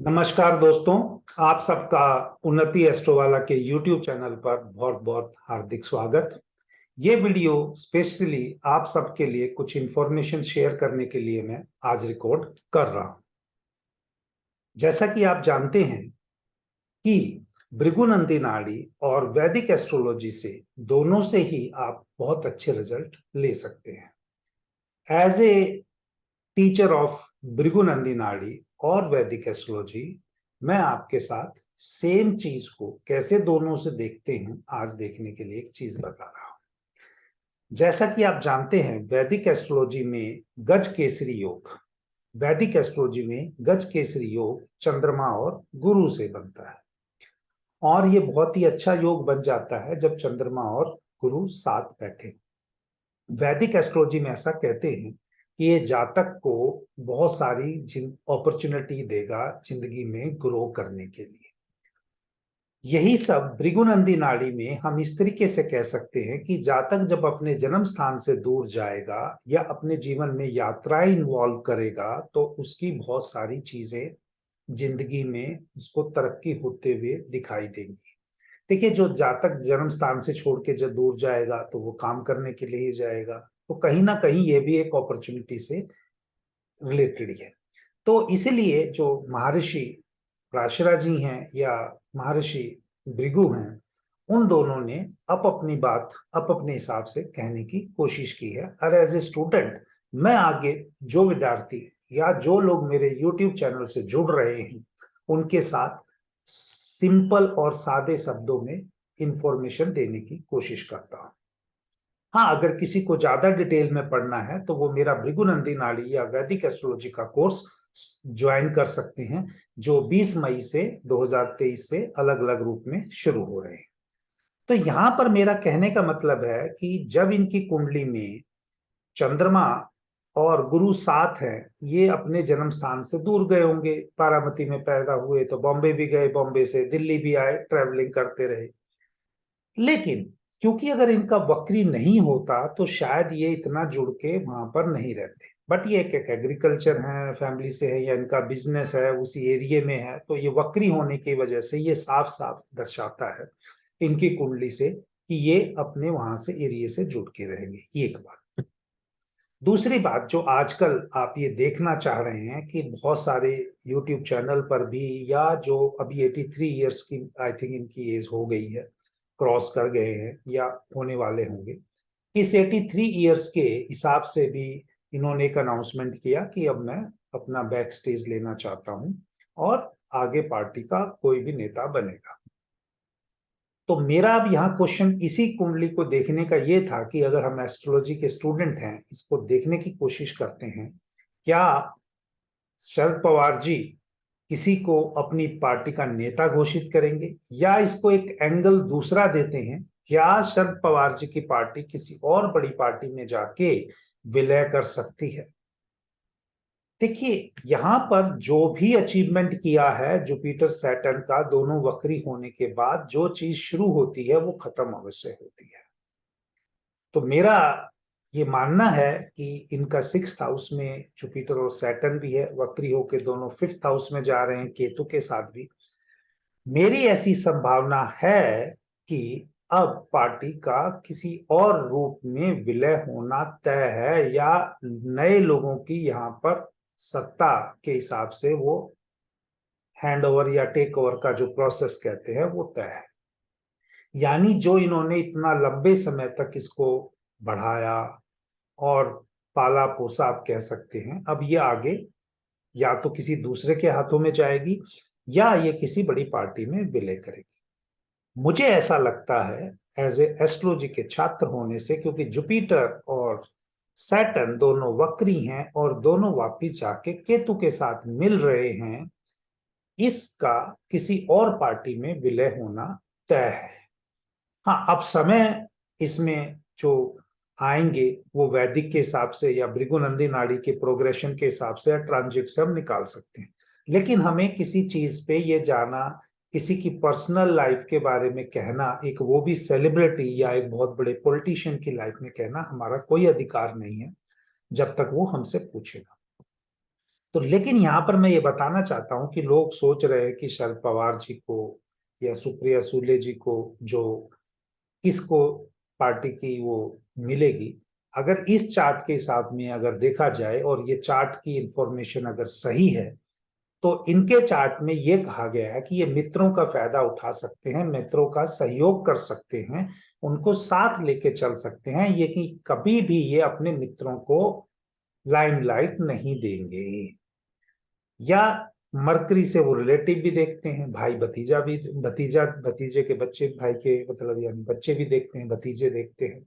नमस्कार दोस्तों, आप सबका उन्नति एस्ट्रोवाला के यूट्यूब चैनल पर बहुत बहुत हार्दिक स्वागत। ये वीडियो स्पेशली आप सबके लिए कुछ इंफॉर्मेशन शेयर करने के लिए मैं आज रिकॉर्ड कर रहा हूं। जैसा कि आप जानते हैं कि भृगुनंदी नाड़ी और वैदिक एस्ट्रोलॉजी से दोनों से ही आप बहुत अच्छे रिजल्ट ले सकते हैं। एज ए टीचर ऑफ भृगुनंदी नाड़ी और वैदिक एस्ट्रोलॉजी, मैं आपके साथ सेम चीज को कैसे दोनों से देखते हैं आज देखने के लिए एक चीज बता रहा हूं। जैसा कि आप जानते हैं, वैदिक एस्ट्रोलॉजी में गज केसरी योग वैदिक एस्ट्रोलॉजी में गज केसरी योग चंद्रमा और गुरु से बनता है। और ये बहुत ही अच्छा योग बन जाता है जब चंद्रमा और गुरु साथ बैठे। वैदिक एस्ट्रोलॉजी में ऐसा कहते हैं कि ये जातक को बहुत सारी अपॉर्चुनिटी देगा जिंदगी में ग्रो करने के लिए। यही सब भृगुनंदी नाड़ी में हम इस तरीके से कह सकते हैं कि जातक जब अपने जन्म स्थान से दूर जाएगा या अपने जीवन में यात्राएं इन्वॉल्व करेगा तो उसकी बहुत सारी चीजें जिंदगी में उसको तरक्की होते हुए दिखाई देंगी। देखिए, जो जातक जन्म स्थान से छोड़ के जब दूर जाएगा तो वो काम करने के लिए ही जाएगा, तो कहीं ना कहीं ये भी एक अपॉर्चुनिटी से रिलेटेड ही है। तो इसीलिए जो महर्षि पराशरा जी हैं या महर्षि भृगु हैं, उन दोनों ने अपनी बात अपने हिसाब से कहने की कोशिश की है। और एज ए स्टूडेंट मैं आगे जो विद्यार्थी या जो लोग मेरे यूट्यूब चैनल से जुड़ रहे हैं उनके साथ सिंपल और सादे शब्दों में इंफॉर्मेशन देने की कोशिश करता हूं। हाँ, अगर किसी को ज्यादा डिटेल में पढ़ना है तो वो मेरा भृगुनंदी नाड़ी या वैदिक एस्ट्रोलॉजी का कोर्स ज्वाइन कर सकते हैं, जो 20 मई से 2023 से अलग अलग रूप में शुरू हो रहे हैं। तो यहाँ पर मेरा कहने का मतलब है कि जब इनकी कुंडली में चंद्रमा और गुरु साथ है, ये अपने जन्म स्थान से दूर गए होंगे। बारामती में पैदा हुए तो बॉम्बे भी गए, बॉम्बे से दिल्ली भी आए, ट्रेवलिंग करते रहे। लेकिन क्योंकि अगर इनका वक्री नहीं होता तो शायद ये इतना जुड़ के वहां पर नहीं रहते। बट ये एक एग्रीकल्चर है, फैमिली से है या इनका बिजनेस है उसी एरिया में है, तो ये वक्री होने की वजह से ये साफ साफ दर्शाता है इनकी कुंडली से कि ये अपने वहां से एरिया से जुड़ के रहेंगे। एक बात। दूसरी बात, जो आजकल आप ये देखना चाह रहे हैं कि बहुत सारे यूट्यूब चैनल पर भी, या जो अभी 83 ईयर्स की आई थिंक इनकी एज हो गई है, क्रॉस कर गए हैं या होने वाले होंगे, इस 83 ईयर्स के हिसाब से भी इन्होंने एक अनाउंसमेंट किया कि अब मैं अपना बैक स्टेज लेना चाहता हूं और आगे पार्टी का कोई भी नेता बनेगा। तो मेरा अब यहाँ क्वेश्चन इसी कुंडली को देखने का ये था कि अगर हम एस्ट्रोलॉजी के स्टूडेंट हैं, इसको देखने की कोशिश करते हैं, क्या शरद पवार जी किसी को अपनी पार्टी का नेता घोषित करेंगे, या इसको एक एंगल दूसरा देते हैं, क्या शरद पवार जी की पार्टी किसी और बड़ी पार्टी में जाके विलय कर सकती है। देखिए, यहाँ पर जो भी अचीवमेंट किया है जुपिटर सैटर्न का दोनों वक्री होने के बाद, जो चीज शुरू होती है वो खत्म अवश्य होती है। तो मेरा ये मानना है कि इनका 6th हाउस में जुपिटर और सैटर्न भी है, वक्री होके दोनों 5th हाउस में जा रहे हैं केतु के साथ भी। मेरी ऐसी संभावना है कि अब पार्टी का किसी और रूप में विलय होना तय है, या नए लोगों की यहाँ पर सत्ता के हिसाब से वो हैंड ओवर या टेक ओवर का जो प्रोसेस कहते हैं वो तय है। यानी जो इन्होंने इतना लंबे समय तक इसको बढ़ाया और पाला पोसा, आप कह सकते हैं, अब ये आगे या तो किसी दूसरे के हाथों में जाएगी या ये किसी बड़ी पार्टी में विलय करेगी। मुझे ऐसा लगता है एज ए एस्ट्रोलॉजी के छात्र होने से, क्योंकि जुपिटर और सैटर्न दोनों वक्री हैं और दोनों वापिस जाके केतु के साथ मिल रहे हैं, इसका किसी और पार्टी में विलय होना तय है। हाँ, अब समय इसमें जो आएंगे वो वैदिक के हिसाब से या भृगुनंदी नाड़ी के प्रोग्रेशन के हिसाब से या ट्रांजिट से हम निकाल सकते हैं। लेकिन हमें किसी चीज पे ये जाना, किसी की पर्सनल लाइफ के बारे में कहना, एक वो भी सेलिब्रिटी या एक बहुत बड़े पॉलिटिशियन की लाइफ में कहना, हमारा कोई अधिकार नहीं है जब तक वो हमसे पूछेगा। तो लेकिन यहाँ पर मैं ये बताना चाहता हूँ कि लोग सोच रहे हैं कि शरद पवार जी को या सुप्रिया सुले जी को जो किसको पार्टी की वो मिलेगी, अगर इस चार्ट के हिसाब में अगर देखा जाए और ये चार्ट की इंफॉर्मेशन अगर सही है, तो इनके चार्ट में ये कहा गया है कि ये मित्रों का फायदा उठा सकते हैं, मित्रों का सहयोग कर सकते हैं, उनको साथ लेके चल सकते हैं, ये कि कभी भी ये अपने मित्रों को लाइमलाइट नहीं देंगे। या मरकरी से वो रिलेटिव भी देखते हैं, भाई भतीजा भी, भतीजा भतीजे के बच्चे, भाई के मतलब यानी बच्चे भी देखते हैं, भतीजे देखते हैं।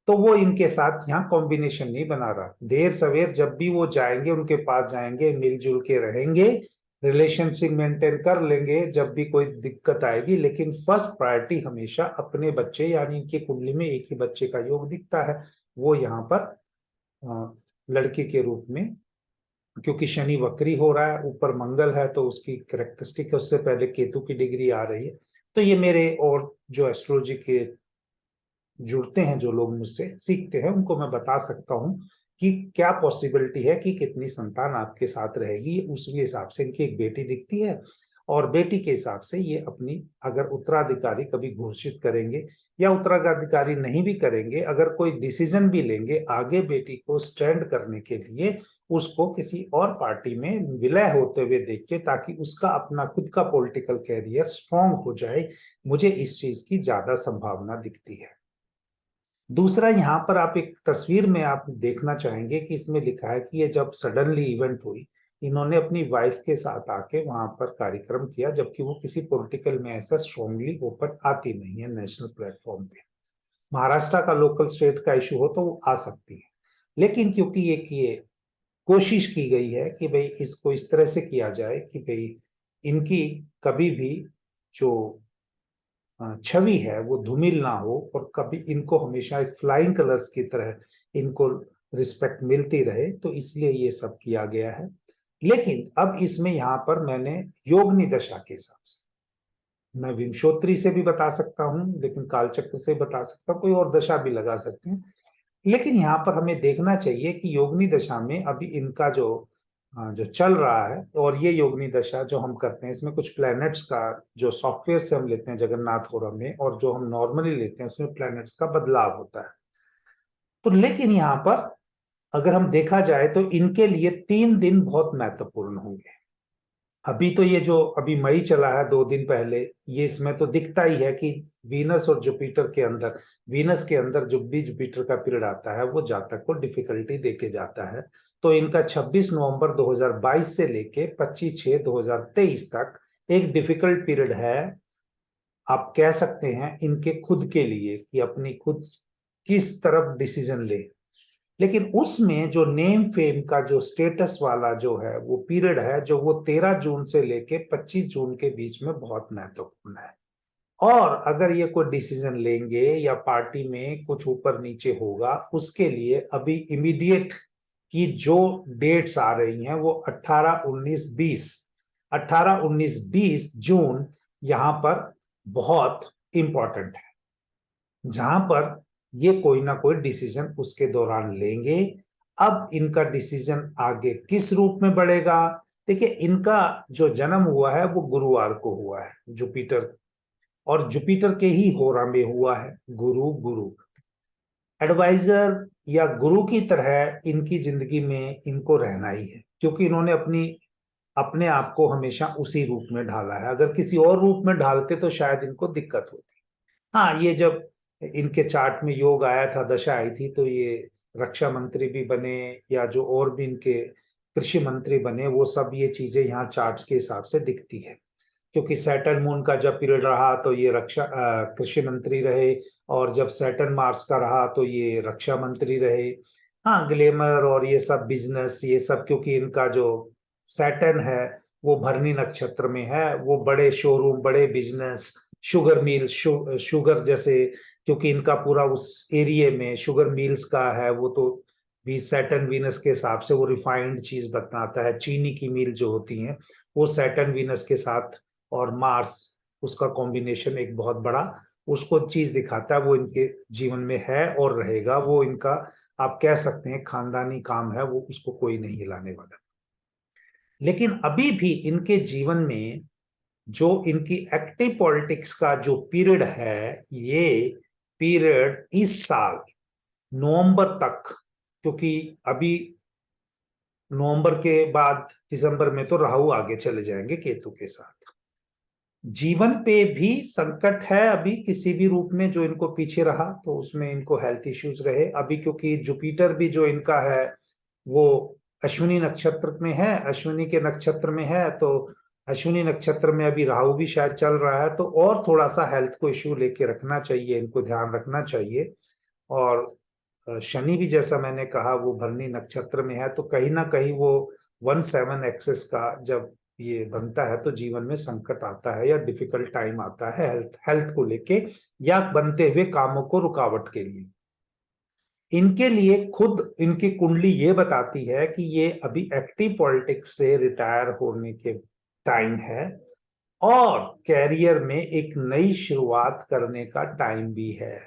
तो वो इनके साथ यहाँ कॉम्बिनेशन नहीं बना रहा। देर सवेर जब भी वो जाएंगे उनके पास जाएंगे, मिलजुल के रहेंगे, रिलेशनशिप मेंटेन कर लेंगे जब भी कोई दिक्कत आएगी, लेकिन फर्स्ट प्रायोरिटी हमेशा अपने बच्चे, यानी इनकी कुंडली में एक ही बच्चे का योग दिखता है, वो यहाँ पर लड़के के रूप में, क्योंकि शनि वक्री हो रहा है, ऊपर मंगल है तो उसकी करेक्टरिस्टिक है, उससे पहले केतु की डिग्री आ रही है। तो ये मेरे और जो एस्ट्रोलॉजी के जुड़ते हैं, जो लोग मुझसे सीखते हैं, उनको मैं बता सकता हूँ कि क्या पॉसिबिलिटी है कि कितनी संतान आपके साथ रहेगी। उसके हिसाब से इनकी एक बेटी दिखती है, और बेटी के हिसाब से ये अपनी, अगर उत्तराधिकारी कभी घोषित करेंगे या उत्तराधिकारी नहीं भी करेंगे, अगर कोई डिसीजन भी लेंगे आगे बेटी को स्टैंड करने के लिए, उसको किसी और पार्टी में विलय होते हुए देख के, ताकि उसका अपना खुद का पॉलिटिकल कैरियर स्ट्रांग हो जाए। मुझे इस चीज की ज्यादा संभावना दिखती है। दूसरा, यहाँ पर आप एक तस्वीर में आप देखना चाहेंगे कि इसमें लिखा है कि ये जब सडनली इवेंट हुई, इन्होंने अपनी वाइफ के साथ आके वहां पर कार्यक्रम किया, जबकि वो किसी पॉलिटिकल में ऐसा स्ट्रांगली ओपन आती नहीं है नेशनल प्लेटफॉर्म पे। महाराष्ट्र का लोकल स्टेट का इशू हो तो वो आ सकती है, लेकिन क्योंकि ये कोशिश की गई है कि भाई इसको इस तरह से किया जाए कि भाई इनकी कभी भी जो छवि है वो धूमिल ना हो, और कभी इनको हमेशा एक फ्लाइंग कलर्स की तरह इनको रिस्पेक्ट मिलती रहे, तो इसलिए ये सब किया गया है। लेकिन अब इसमें यहाँ पर मैंने योगनी दशा के हिसाब से, मैं विंशोत्तरी से भी बता सकता हूँ, लेकिन कालचक्र से बता सकता हूँ, कोई और दशा भी लगा सकते हैं। लेकिन यहाँ पर हमें देखना चाहिए कि योगनी दशा में अभी इनका जो चल रहा है, और ये योगनी दशा जो हम करते हैं, इसमें कुछ प्लैनेट्स का जो सॉफ्टवेयर से हम लेते हैं जगन्नाथ होरम में, और जो हम नॉर्मली लेते हैं उसमें प्लैनेट्स का बदलाव होता है। तो लेकिन यहाँ पर अगर हम देखा जाए तो इनके लिए 3 दिन बहुत महत्वपूर्ण होंगे। अभी तो ये जो अभी मई चला है 2 दिन पहले, ये इसमें तो दिखता ही है कि वीनस और जुपिटर के अंदर, वीनस के अंदर जो भी जुपिटर का पीरियड आता है वो जातक को डिफिकल्टी देके जाता है। तो इनका 26 नवंबर 2022 से लेके 25/6/2023 तक एक डिफिकल्ट पीरियड है। आप कह सकते हैं इनके खुद के लिए कि अपनी खुद किस तरफ डिसीजन ले। लेकिन उसमें जो नेम फेम का जो स्टेटस वाला जो है वो पीरियड है, जो वो 13 जून से लेके 25 जून के बीच में बहुत महत्वपूर्ण है। और अगर ये कोई डिसीजन लेंगे या पार्टी में कुछ ऊपर नीचे होगा, उसके लिए अभी इमीडिएट की जो डेट्स आ रही हैं वो 18, 19, 20 जून यहाँ पर बहुत इंपॉर्टेंट है, जहां पर ये कोई ना कोई डिसीजन उसके दौरान लेंगे। अब इनका डिसीजन आगे किस रूप में बढ़ेगा? देखिए, इनका जो जन्म हुआ है वो गुरुवार को हुआ है, जुपिटर, और जुपिटर के ही होरा में हुआ है। गुरु गुरु एडवाइजर या गुरु की तरह इनकी जिंदगी में इनको रहना ही है, क्योंकि इन्होंने अपने आप को हमेशा उसी रूप में ढाला है। अगर किसी और रूप में ढालते तो शायद इनको दिक्कत होती। हाँ, ये जब इनके चार्ट में योग आया था, दशा आई थी, तो ये रक्षा मंत्री भी बने, या जो और भी इनके कृषि मंत्री बने, वो सब ये चीजें यहाँ चार्ट्स के हिसाब से दिखती है। क्योंकि सैटर्न मून का जब पीरियड रहा तो ये कृषि मंत्री रहे, और जब सैटर्न मार्स का रहा तो ये रक्षा मंत्री रहे। हाँ, ग्लैमर और ये सब बिजनेस, ये सब, क्योंकि इनका जो सैटर्न है वो भरनी नक्षत्र में है, वो बड़े शोरूम, बड़े बिजनेस, शुगर मिल, शुगर जैसे, क्योंकि इनका पूरा उस एरिया में शुगर मिल्स का है, वो तो भी सैटर्न वीनस के हिसाब से वो रिफाइंड चीज बताता है। चीनी की मिल जो होती हैं वो सैटर्न वीनस के साथ, और मार्स, उसका कॉम्बिनेशन एक बहुत बड़ा उसको चीज दिखाता है, वो इनके जीवन में है और रहेगा। वो इनका, आप कह सकते हैं, खानदानी काम है, वो उसको कोई नहीं हिलाने वाला। लेकिन अभी भी इनके जीवन में जो इनकी एक्टिव पॉलिटिक्स का जो पीरियड है, ये पीरियड इस साल नवंबर तक, क्योंकि अभी नवंबर के बाद दिसंबर में तो राहु आगे चले जाएंगे केतु के साथ। जीवन पे भी संकट है अभी किसी भी रूप में जो इनको पीछे रहा, तो उसमें इनको हेल्थ इश्यूज रहे अभी, क्योंकि जुपिटर भी जो इनका है वो अश्विनी नक्षत्र में है, अश्विनी के नक्षत्र में है, तो अश्विनी नक्षत्र में अभी राहु भी शायद चल रहा है, तो और थोड़ा सा हेल्थ को इश्यू लेके रखना चाहिए, इनको ध्यान रखना चाहिए। और शनि भी जैसा मैंने कहा वो भरनी नक्षत्र में है, तो कहीं ना कहीं वो 1/7 एक्सेस का जब ये बनता है तो जीवन में संकट आता है या डिफिकल्ट टाइम आता है हेल्थ को लेके या बनते हुए कामों को रुकावट के लिए। इनके लिए खुद इनकी कुंडली ये बताती है कि ये अभी एक्टिव पॉलिटिक्स से रिटायर होने के टाइम है और कैरियर में एक नई शुरुआत करने का टाइम भी है।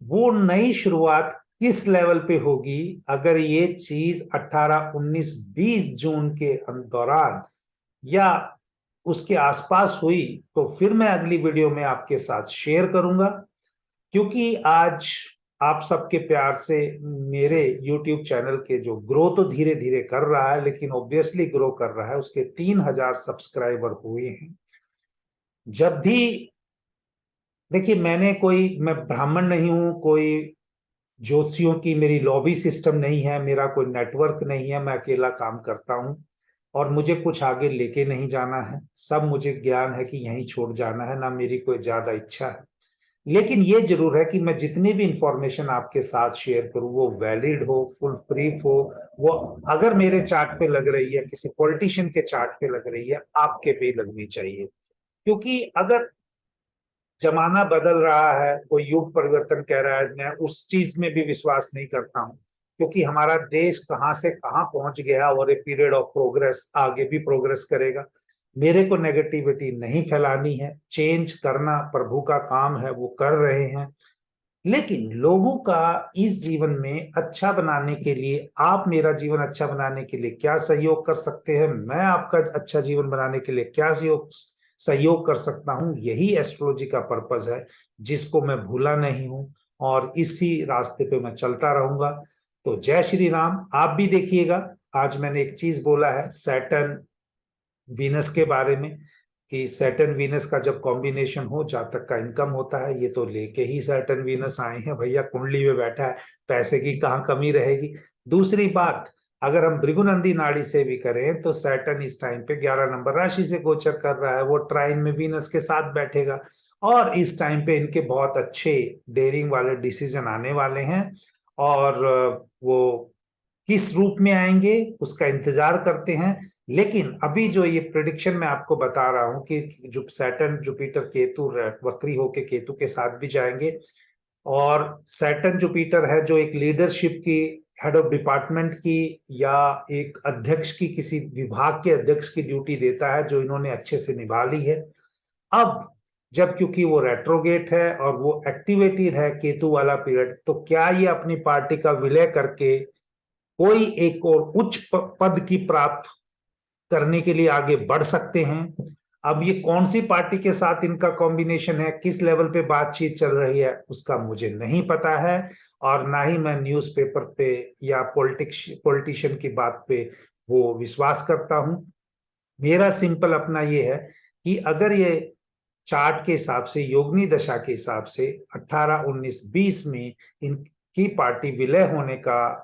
वो नई शुरुआत किस लेवल पे होगी, अगर ये चीज 18, 19, 20 जून के दौरान या उसके आसपास हुई तो फिर मैं अगली वीडियो में आपके साथ शेयर करूंगा। क्योंकि आज आप सबके प्यार से मेरे YouTube चैनल के जो ग्रो तो धीरे धीरे कर रहा है, लेकिन ऑब्वियसली ग्रो कर रहा है, उसके 3000 सब्सक्राइबर हुए हैं। जब भी देखिए, मैं ब्राह्मण नहीं हूं, कोई ज्योतिषियों की मेरी लॉबी सिस्टम नहीं है, मेरा कोई नेटवर्क नहीं है, मैं अकेला काम करता हूं और मुझे कुछ आगे लेके नहीं जाना है, सब मुझे ज्ञान है कि यहीं छोड़ जाना है, ना मेरी कोई ज्यादा इच्छा है। लेकिन ये जरूर है कि मैं जितनी भी इंफॉर्मेशन आपके साथ शेयर करूं वो वैलिड हो, फुल प्रूफ हो, वो अगर मेरे चार्ट पे लग रही है, किसी पॉलिटिशियन के चार्ट पे लग रही है, आपके पे लगनी चाहिए। क्योंकि अगर जमाना बदल रहा है, कोई युग परिवर्तन कह रहा है, मैं उस चीज में भी विश्वास नहीं करता हूँ, क्योंकि हमारा देश कहाँ से कहाँ पहुंच गया और ए पीरियड ऑफ प्रोग्रेस आगे भी प्रोग्रेस करेगा। मेरे को नेगेटिविटी नहीं फैलानी है, चेंज करना प्रभु का काम है, वो कर रहे हैं। लेकिन लोगों का इस जीवन में अच्छा बनाने के लिए, आप मेरा जीवन अच्छा बनाने के लिए क्या सहयोग कर सकते हैं, मैं आपका अच्छा जीवन बनाने के लिए क्या सहयोग कर सकता हूं, यही एस्ट्रोलॉजी का पर्पस है, जिसको मैं भूला नहीं हूं और इसी रास्ते पे मैं चलता रहूंगा। तो जय श्री राम। आप भी देखिएगा, आज मैंने एक चीज बोला है सैटर्न वीनस के बारे में, कि सैटर्न वीनस का जब कॉम्बिनेशन हो जातक का इनकम होता है। ये तो लेके ही सैटर्न वीनस आए हैं भैया, कुंडली में बैठा है, पैसे की कहाँ कमी रहेगी। दूसरी बात, अगर हम भृगुनंदी नाड़ी से भी करें तो सैटर्न इस टाइम पे 11 नंबर राशि से गोचर कर रहा है, वो ट्राइन में वीनस के साथ बैठेगा और इस टाइम पे इनके बहुत अच्छे डेयरिंग वाले डिसीजन आने वाले हैं। और वो किस रूप में आएंगे उसका इंतजार करते हैं। लेकिन अभी जो ये प्रिडिक्शन मैं आपको बता रहा हूं कि जो सैटर्न जुपिटर केतु वक्री होके केतु के साथ भी जाएंगे, और सैटर्न जुपिटर है जो एक लीडरशिप की, हेड ऑफ डिपार्टमेंट की या एक अध्यक्ष की, किसी विभाग के अध्यक्ष की ड्यूटी देता है, जो इन्होंने अच्छे से निभा ली है। अब जब क्योंकि वो रेट्रोगेट है और वो एक्टिवेटेड है केतु वाला पीरियड, तो क्या ये अपनी पार्टी का विलय करके कोई एक और उच्च पद की प्राप्त करने के लिए आगे बढ़ सकते हैं। अब ये कौन सी पार्टी के साथ इनका कॉम्बिनेशन है, किस लेवल पे बातचीत चल रही है, उसका मुझे नहीं पता है, और ना ही मैं न्यूज़पेपर पे या पॉलिटिशियन की बात पे वो विश्वास करता हूं। मेरा सिंपल अपना ये है कि अगर ये चार्ट के हिसाब से, योगनी दशा के हिसाब से 18, 19, 20 में इनकी पार्टी विलय होने का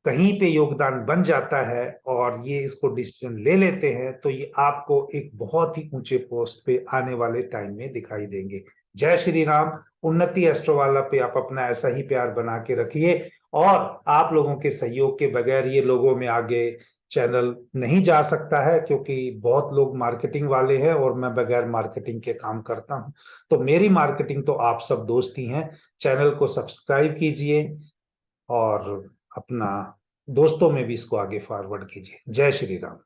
कहीं पे योगदान बन जाता है और ये इसको डिसीजन ले लेते हैं, तो ये आपको एक बहुत ही ऊंचे पोस्ट पे आने वाले टाइम में दिखाई देंगे। जय श्री राम। उन्नति एस्ट्रो वाला पे आप अपना ऐसा ही प्यार बना के रखिए, और आप लोगों के सहयोग के बगैर ये लोगों में आगे चैनल नहीं जा सकता है, क्योंकि बहुत लोग मार्केटिंग वाले हैं और मैं बगैर मार्केटिंग के काम करता हूं। तो मेरी मार्केटिंग तो आप सब दोस्त ही हैं। चैनल को सब्सक्राइब कीजिए और अपना दोस्तों में भी इसको आगे फॉरवर्ड कीजिए। जय श्री राम।